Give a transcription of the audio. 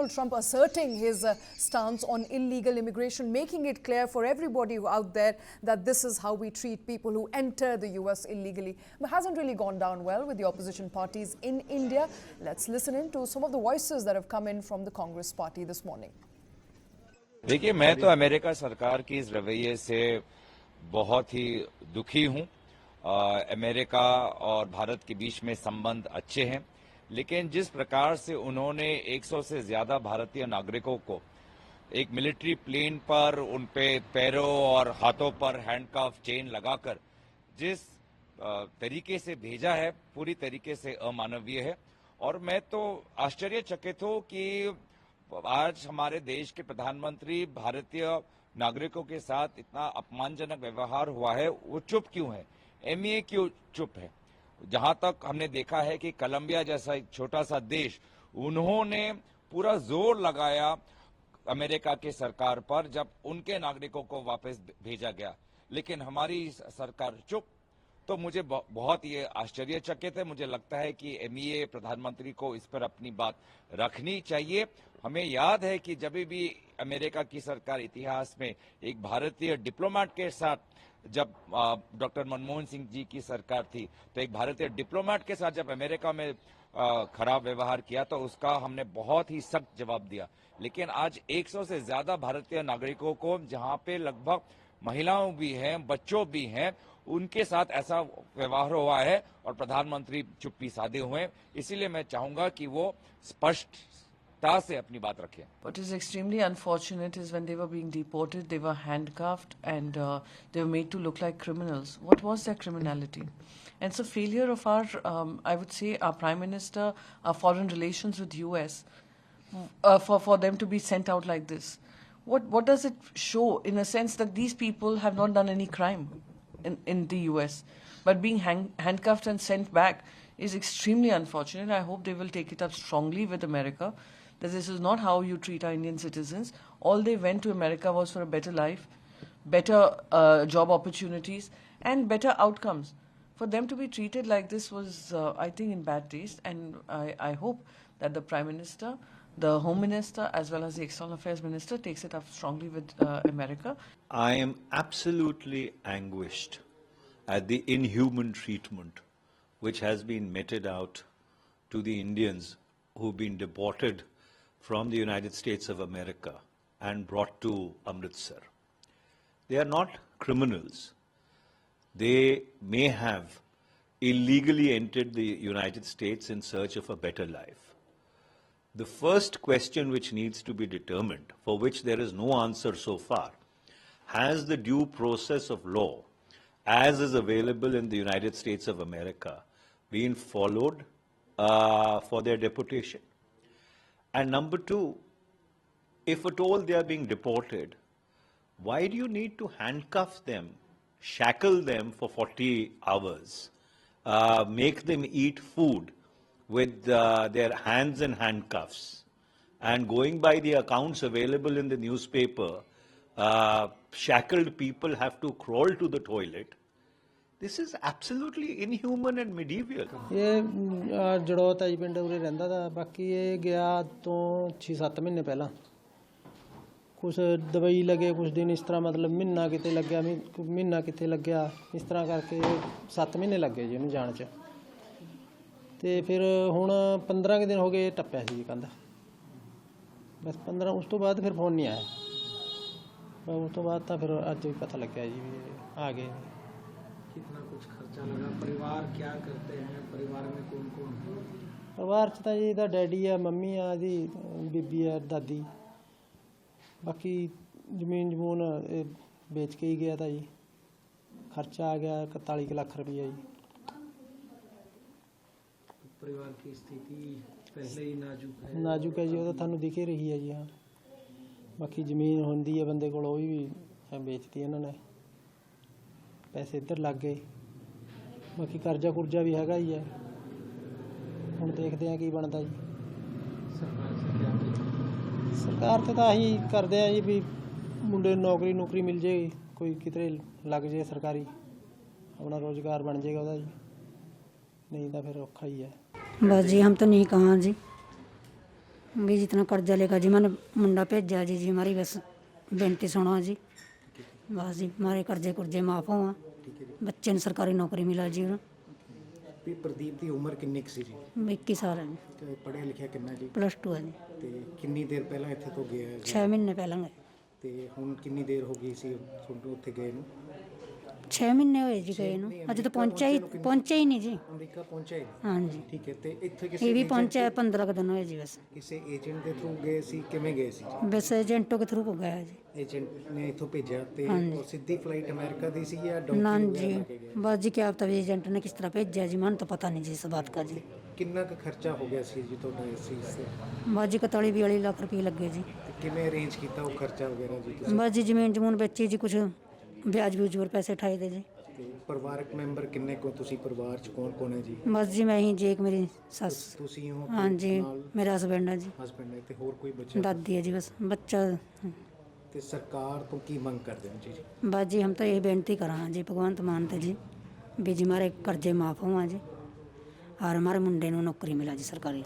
Donald Trump asserting his stance on illegal immigration, making it clear for everybody out there that this is how we treat people who enter the US illegally. But hasn't really gone down well with the opposition parties in India. Let's listen in to some of the voices that have come in from the Congress party this morning. देखिए, मैं तो America सरकार की इस रवैये से बहुत ही दुखी हूं। अमेरिका और भारत के बीच में संबंध अच्छे हैं, लेकिन जिस प्रकार से उन्होंने 100 से ज्यादा भारतीय नागरिकों को एक मिलिट्री प्लेन पर उन पे पैरों और हाथों पर हैंडकफ चेन लगाकर जिस तरीके से भेजा है, पूरी तरीके से अमानवीय है। और मैं तो आश्चर्यचकित हूं कि आज हमारे देश के प्रधानमंत्री भारतीय नागरिकों के साथ इतना अपमानजनक व्यवहार हुआ है, वो चुप क्यों है? एमईए क्यों चुप है? जहां तक हमने देखा है कि कोलंबिया जैसा एक छोटा सा देश, उन्होंने पूरा जोर लगाया अमेरिका की सरकार पर जब उनके नागरिकों को वापस भेजा गया, लेकिन हमारी सरकार चुप। तो मुझे बहुत ये आश्चर्यचकित है। मुझे लगता है कि एमईए प्रधानमंत्री को इस पर अपनी बात रखनी चाहिए। हमें याद है कि जब भी अमेरिका की सरकार इतिहास में एक भारतीय डिप्लोमेट के साथ, जब डॉक्टर मनमोहन सिंह जी की सरकार थी, तो एक भारतीय डिप्लोमेट के साथ जब अमेरिका में खराब व्यवहार किया तो उसका हमने बहुत ही सख्त जवाब दिया। लेकिन आज 100 से ज्यादा भारतीय नागरिकों को, जहां पे लगभग महिलाओं भी हैं, बच्चों भी हैं, उनके साथ ऐसा व्यवहार हुआ है और प्रधानमंत्री चुप्पी साधे हुए हैं। इसीलिए मैं चाहूंगा कि वो स्पष्टता से अपनी बात रखें। What is extremely unfortunate is when they were being deported, they were handcuffed and they were made to look like criminals. What was their criminality? And it's a failure of our, I would say, our Prime Minister, our foreign relations with US, for them to be sent out like this. What does it show? In a sense that these people have not done any crime in the US, but being handcuffed and sent back is extremely unfortunate. I hope they will take it up strongly with America, that this is not how you treat our Indian citizens. All they went to America was for a better life, better job opportunities, and better outcomes. For them to be treated like this was, I think, in bad taste, and I hope that the Prime Minister, the Home Minister, as well as the External Affairs Minister takes it up strongly with America. I am absolutely anguished at the inhuman treatment which has been meted out to the Indians who've been deported from the United States of America and brought to Amritsar. They are not criminals. They may have illegally entered the United States in search of a better life. The first question which needs to be determined, for which there is no answer so far, has the due process of law, as is available in the United States of America, been followed for their deportation? And number two, if at all they are being deported, why do you need to handcuff them, shackle them for 40 hours, make them eat food with their hands in handcuffs? And going by the accounts available in the newspaper, shackled people have to crawl to the toilet. This is absolutely inhuman and medieval. ये जड़ौत है जी, पिंड उरे रहिंदा था। बाकी ये गया तो 6-7 महीने पहला। कुछ दवाई लगे, कुछ दिन इस तरह, मतलब महीना किते लग गया, महीना किते लग गया, इस तरह करके 7 महीने लग गए जी उन्हें जान च। ते फिर हुण 15 के दिन हो गए टप्पिया सी जी कहंदा, बस 15 उस तो बाद फिर फोन नहीं आया। उस तो बाद तो फिर अज पता लग गया जी आ गए। कितना कुछ खर्चा लगा? परिवार क्या करते हैं? परिवार में कौन कौन है? परिवार च तां जी दा डैडी है, मम्मी है, दी बीबी है, दादी। बाकी जमीन जमून बेच के ही गया था जी। खर्चा आ गया 41 लाख रुपया जी। परिवार की स्थिति पहले ही नाजुक है जी, वो तो थानू दिख ही रही है जी। हाँ, बाकी जमीन होंदी है बंदे कोल, वो भी बेचती इन्होंने, पैसे इधर लग गए। बाकी कर्जा कुर्जा भी हैगा ही है, हुण देखते हैं की बनता जी। सरकार तो असीं करदे आ जी भी मुंडे नौकरी नौकरी मिल जाएगी, कोई कितने लग जाए सरकारी, अपना रोजगार बन जाएगा वह जी, नहीं तो फिर औखा ही है। बस जी हम तो नहीं कहाँ जी, भी जितना कर्जा लेकर जी मैंने मुंडा भेजा जी हमारी बस बेनती सुनो जी बस जी हमारे कर्जे कुर्जे माफ़ हो बच्चे ने सरकारी नौकरी मिला जी उन्हें ਵੀ ਪ੍ਰਦੀਪ ਦੀ ਉਮਰ ਕਿੰਨੀ ਕੁ ਸੀ ਜੀ 21 साल है जी ਤੇ ਪੜ੍ਹਿਆ ਲਿਖਿਆ ਕਿੰਨਾ ਜੀ +2 है जी ਤੇ ਕਿੰਨੀ ਦੇਰ ਪਹਿਲਾਂ ਇੱਥੇ ਤੋਂ ਗਿਆ ਹੈ ਜੀ 6 महीने पहले गए ਤੇ ਹੁਣ ਕਿੰਨੀ ਦੇਰ ਹੋ ਗਈ ਸੀ ਤੁਹਾਨੂੰ ਉੱਥੇ ਗਏ ਨੂੰ 6 महीने हुए जी गए ਨੂੰ अज तो पहुंचा ही नहीं जी ਅਮਰੀਕਾ ਪਹੁੰਚਿਆ ਹੀ ਨਹੀਂ। हाँ जी ਠੀਕ ਹੈ ਤੇ ਇੱਥੇ ये ਕਿਸੇ भी पहुंचा 15 दिन हुए जी बस ਕਿਸੇ ਏਜੰਟ ਦੇ ਥਰੂ ਗਏ ਸੀ ਕਿਵੇਂ ਗਏ ਸੀ बस एजेंटों के थ्रू हो गया जी ਏਜੰਟ ਨੇ ਇੱਥੋਂ ਭੇਜਿਆ ਤੇ ਹਾਂਜੀ। ਉਹ ਸਿੱਧੀ ਫਲਾਈਟ ਅਮਰੀਕਾ ਦੀ ਸੀ ਜਾਂ ना ਡੌਂਕੀ जी ਵਗੈਰਾ ਲੈ ਕੇ ਗਏ बस जी क्या पता एजेंट ने किस तरह भेजा जी मन तो पता नहीं जी इस बात का जी ਕਿੰਨਾ ਕੁ ਖਰਚਾ ਹੋ ਗਿਆ ਸੀ ਜੀ ਤੁਹਾਡਾ ਇਸ ਚੀਜ਼ ਤੇ बस जी 41-42 लाख रुपये लगे जी ਤੇ ਕਿਵੇਂ ਅਰੇਂਜ ਕੀਤਾ ਉਹ ਖਰਚਾ ਵਗੈਰਾ ਜੀ ਤੁਸੀਂ बस जी जमीन जमून बेची जी कुछ ब्याज ब्यूज पर पैसे उठाए थे जी ਤੇ ਪਰਿਵਾਰਕ ਮੈਂਬਰ ਕਿੰਨੇ ਕੋ ਤੁਸੀਂ ਪਰਿਵਾਰ ਚ ਕੌਣ ਕੌਣ ਹੈ ਜੀ बस जी मैं ही जी एक मेरी सस ਤੁਸੀਂ ਹੋ हाँ जी मेरा हस्बैंड है जी ਹਸਬੰਡ ਹੈ ਤੇ ਹੋਰ ਕੋਈ ਬੱਚਾ दादी है जी बस बच्चा ਤੇ ਸਰਕਾਰ ਤੋਂ ਕੀ ਮੰਗ ਕਰਦੇ ਹੋ ਜੀ बस जी हम तो यही बेनती करा जी भगवंत मानते जी भी जी हमारे कर्जे माफ़ हों जी और हमारे मुंडे नौकरी मिला जी सरकारी